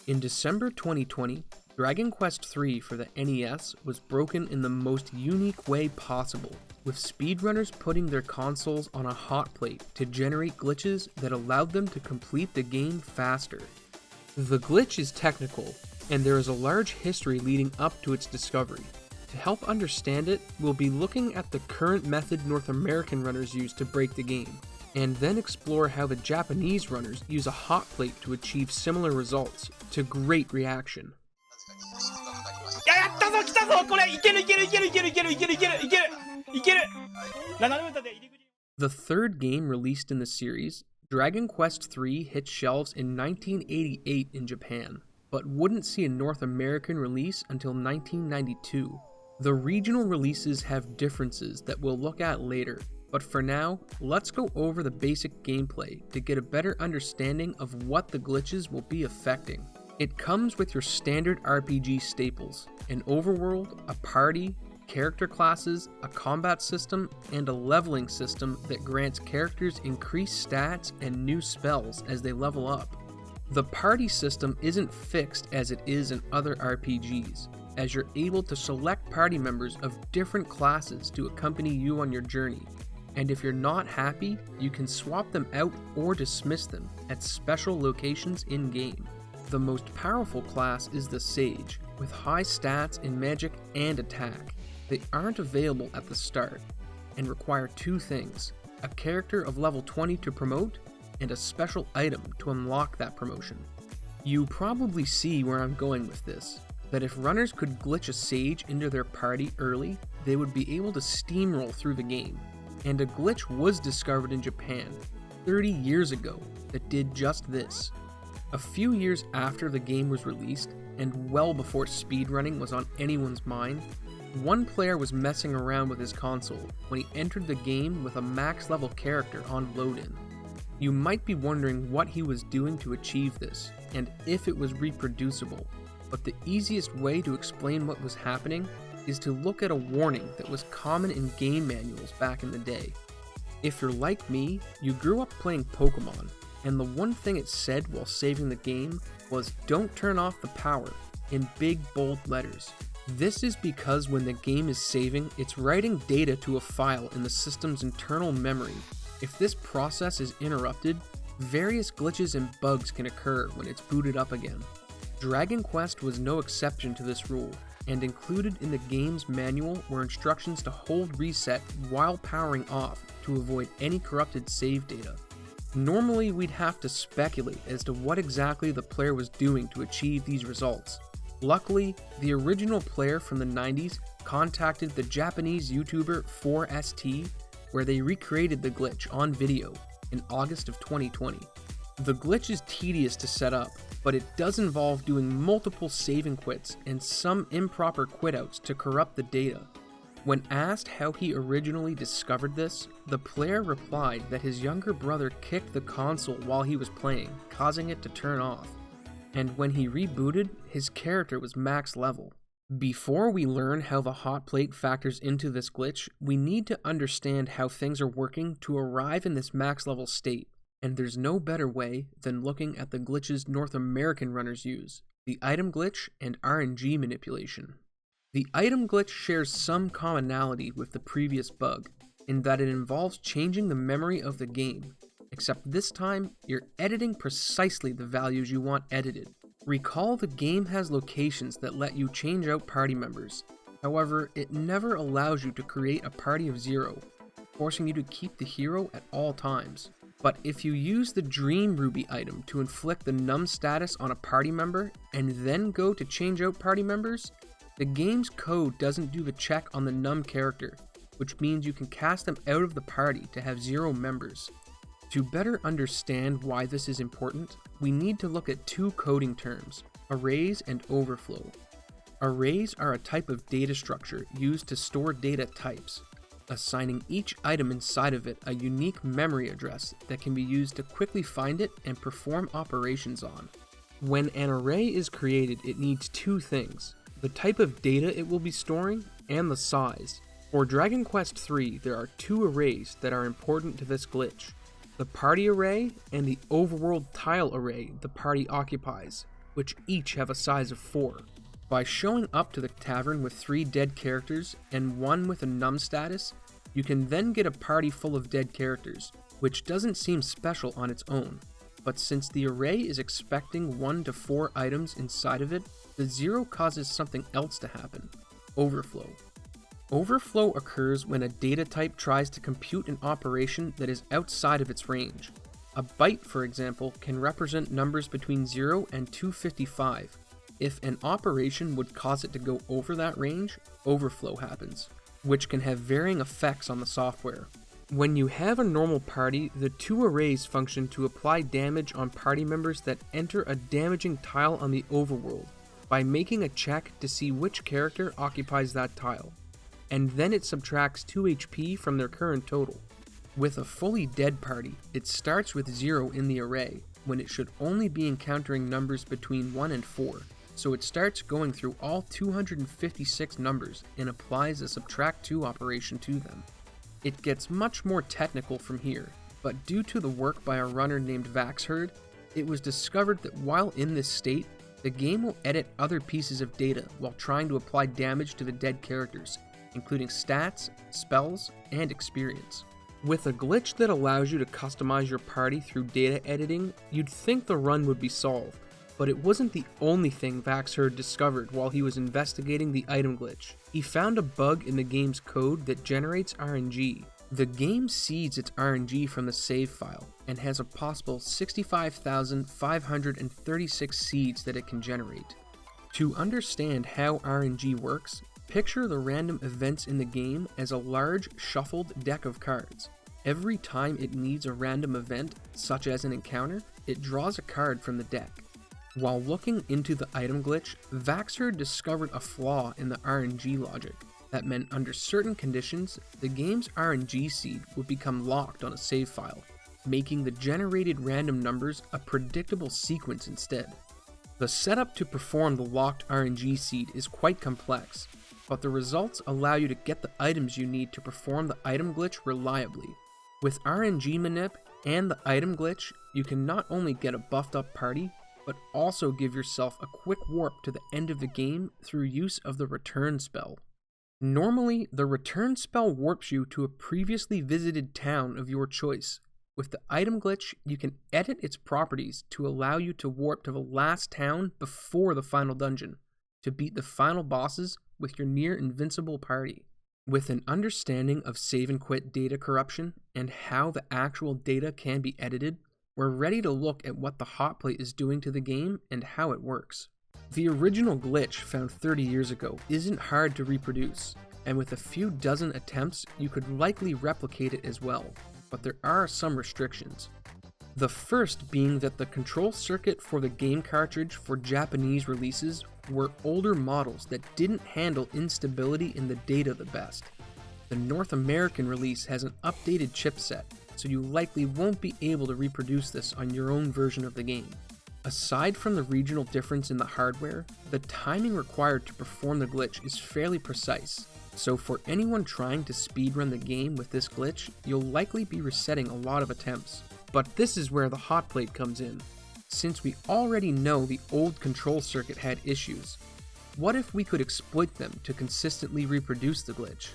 In December 2020, Dragon Quest III for the NES was broken in the most unique way possible, with speedrunners putting their consoles on a HOTPLATE to generate glitches that allowed them to complete the game faster. The glitch is technical, and there is a large history leading up to its discovery. To help understand it, we'll be looking at the current method North American runners use to break the game, and then explore how the Japanese runners use a HOTPLATE to achieve similar results, to great reaction. The third game released in the series, Dragon Quest III hit shelves in 1988 in Japan, but wouldn't see a North American release until 1992. The regional releases have differences that we'll look at later, but for now, let's go over the basic gameplay to get a better understanding of what the glitches will be affecting. It comes with your standard RPG staples, an overworld, a party, character classes, a combat system, and a leveling system that grants characters increased stats and new spells as they level up. The party system isn't fixed as it is in other RPGs, as you're able to select party members of different classes to accompany you on your journey, and if you're not happy, you can swap them out or dismiss them at special locations in-game. The most powerful class is the Sage, with high stats in magic and attack. They aren't available at the start, and require two things: a character of level 20 to promote, and a special item to unlock that promotion. You probably see where I'm going with this, that if runners could glitch a Sage into their party early, they would be able to steamroll through the game. And a glitch was discovered in Japan 30 years ago that did just this. A few years after the game was released, and well before speedrunning was on anyone's mind, one player was messing around with his console when he entered the game with a max level character on load-in. You might be wondering what he was doing to achieve this, and if it was reproducible, but the easiest way to explain what was happening is to look at a warning that was common in game manuals back in the day. If you're like me, you grew up playing Pokemon, and the one thing it said while saving the game was "Don't turn off the power" in big bold letters. This is because when the game is saving, it's writing data to a file in the system's internal memory. If this process is interrupted, various glitches and bugs can occur when it's booted up again. Dragon Quest was no exception to this rule, and included in the game's manual were instructions to hold reset while powering off to avoid any corrupted save data. Normally we'd have to speculate as to what exactly the player was doing to achieve these results. Luckily, the original player from the 90s contacted the Japanese YouTuber 4ST, where they recreated the glitch on video in August of 2020. The glitch is tedious to set up, but it does involve doing multiple save and quits and some improper quitouts to corrupt the data. When asked how he originally discovered this, the player replied that his younger brother kicked the console while he was playing, causing it to turn off. And when he rebooted, his character was max level. Before we learn how the HOTPLATE factors into this glitch, we need to understand how things are working to arrive in this max level state. And there's no better way than looking at the glitches North American runners use, the item glitch and RNG manipulation. The item glitch shares some commonality with the previous bug, in that it involves changing the memory of the game, except this time you're editing precisely the values you want edited. Recall the game has locations that let you change out party members, however it never allows you to create a party of 0, forcing you to keep the hero at all times. But if you use the Dream Ruby item to inflict the num status on a party member and then go to change out party members, the game's code doesn't do the check on the num character, which means you can cast them out of the party to have 0 members. To better understand why this is important, we need to look at two coding terms, arrays and overflow. Arrays are a type of data structure used to store data types, assigning each item inside of it a unique memory address that can be used to quickly find it and perform operations on. When an array is created, it needs two things: the type of data it will be storing and the size. For Dragon Quest III, there are two arrays that are important to this glitch: the party array and the overworld tile array the party occupies. which each have a size of 4. By showing up to the tavern with 3 dead characters and 1 with a numb status, you can then get a party full of dead characters, which doesn't seem special on its own. But since the array is expecting 1 to 4 items inside of it, the 0 causes something else to happen: overflow. Overflow occurs when a data type tries to compute an operation that is outside of its range. A byte, for example, can represent numbers between 0 and 255. If an operation would cause it to go over that range, overflow happens, which can have varying effects on the software. When you have a normal party, the 2 arrays function to apply damage on party members that enter a damaging tile on the overworld by making a check to see which character occupies that tile, and then it subtracts 2 HP from their current total. With a fully dead party, it starts with 0 in the array, when it should only be encountering numbers between 1 and 4, so it starts going through all 256 numbers and applies a subtract 2 operation to them. It gets much more technical from here, but due to the work by a runner named Vaxherd, it was discovered that while in this state, the game will edit other pieces of data while trying to apply damage to the dead characters, including stats, spells, and experience. With a glitch that allows you to customize your party through data editing, you'd think the run would be solved, but it wasn't the only thing Vaxherd discovered while he was investigating the item glitch. He found a bug in the game's code that generates RNG. The game seeds its RNG from the save file, and has a possible 65,536 seeds that it can generate. To understand how RNG works, picture the random events in the game as a large, shuffled deck of cards. Every time it needs a random event, such as an encounter, it draws a card from the deck. While looking into the item glitch, Vaxherd discovered a flaw in the RNG logic that meant under certain conditions, the game's RNG seed would become locked on a save file, making the generated random numbers a predictable sequence instead. The setup to perform the locked RNG seed is quite complex, but the results allow you to get the items you need to perform the item glitch reliably. With RNG manip and the item glitch, you can not only get a buffed up party, but also give yourself a quick warp to the end of the game through use of the return spell. Normally, the return spell warps you to a previously visited town of your choice. With the item glitch, you can edit its properties to allow you to warp to the last town before the final dungeon, to beat the final bosses with your near invincible party. With an understanding of save and quit data corruption and how the actual data can be edited, we're ready to look at what the HOTPLATE is doing to the game and how it works. The original glitch found 30 years ago isn't hard to reproduce, and with a few dozen attempts you could likely replicate it as well, but there are some restrictions. The first being that the control circuit for the game cartridge for Japanese releases were older models that didn't handle instability in the data the best. The North American release has an updated chipset, so you likely won't be able to reproduce this on your own version of the game. Aside from the regional difference in the hardware, the timing required to perform the glitch is fairly precise, so for anyone trying to speedrun the game with this glitch, you'll likely be resetting a lot of attempts. But this is where the HOTPLATE comes in. Since we already know the old control circuit had issues, what if we could exploit them to consistently reproduce the glitch?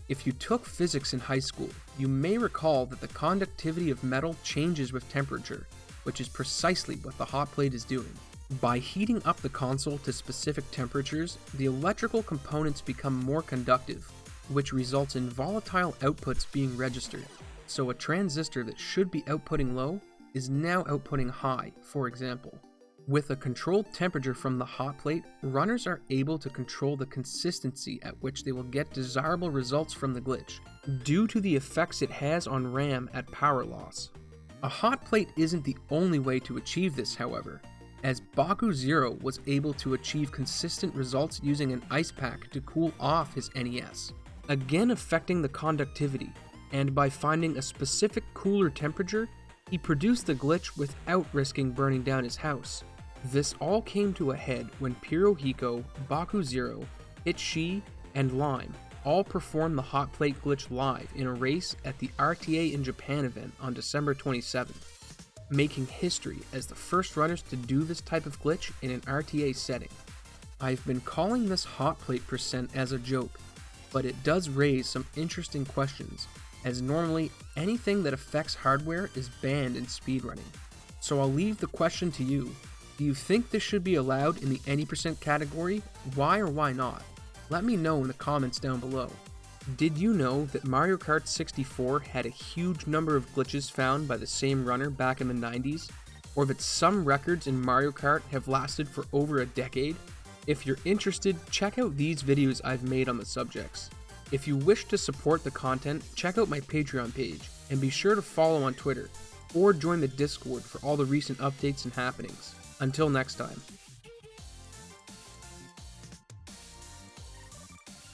If you took physics in high school, you may recall that the conductivity of metal changes with temperature, which is precisely what the HOTPLATE is doing. By heating up the console to specific temperatures, the electrical components become more conductive, which results in volatile outputs being registered. So a transistor that should be outputting low is now outputting high, for example. With a controlled temperature from the HOTPLATE, runners are able to control the consistency at which they will get desirable results from the glitch, due to the effects it has on RAM at power loss. A HOTPLATE isn't the only way to achieve this, however, as Baku Zero was able to achieve consistent results using an ice pack to cool off his NES, again affecting the conductivity, and by finding a specific cooler temperature, he produced the glitch without risking burning down his house. This all came to a head when PiroHiko, Baku Zero, Hitshee, and Lime all performed the HOTPLATE glitch live in a race at the RTA in Japan event on December 27th. making history as the first runners to do this type of glitch in an RTA setting. I've been calling this HOTPLATE percent as a joke, but it does raise some interesting questions, as normally anything that affects hardware is banned in speedrunning. So I'll leave the question to you. Do you think this should be allowed in the any percent category? Why or why not? Let me know in the comments down below. Did you know that Mario Kart 64 had a huge number of glitches found by the same runner back in the 90s? Or that some records in Mario Kart have lasted for over a decade? If you're interested, check out these videos I've made on the subjects. If you wish to support the content, check out my Patreon page, and be sure to follow on Twitter, or join the Discord for all the recent updates and happenings. Until next time.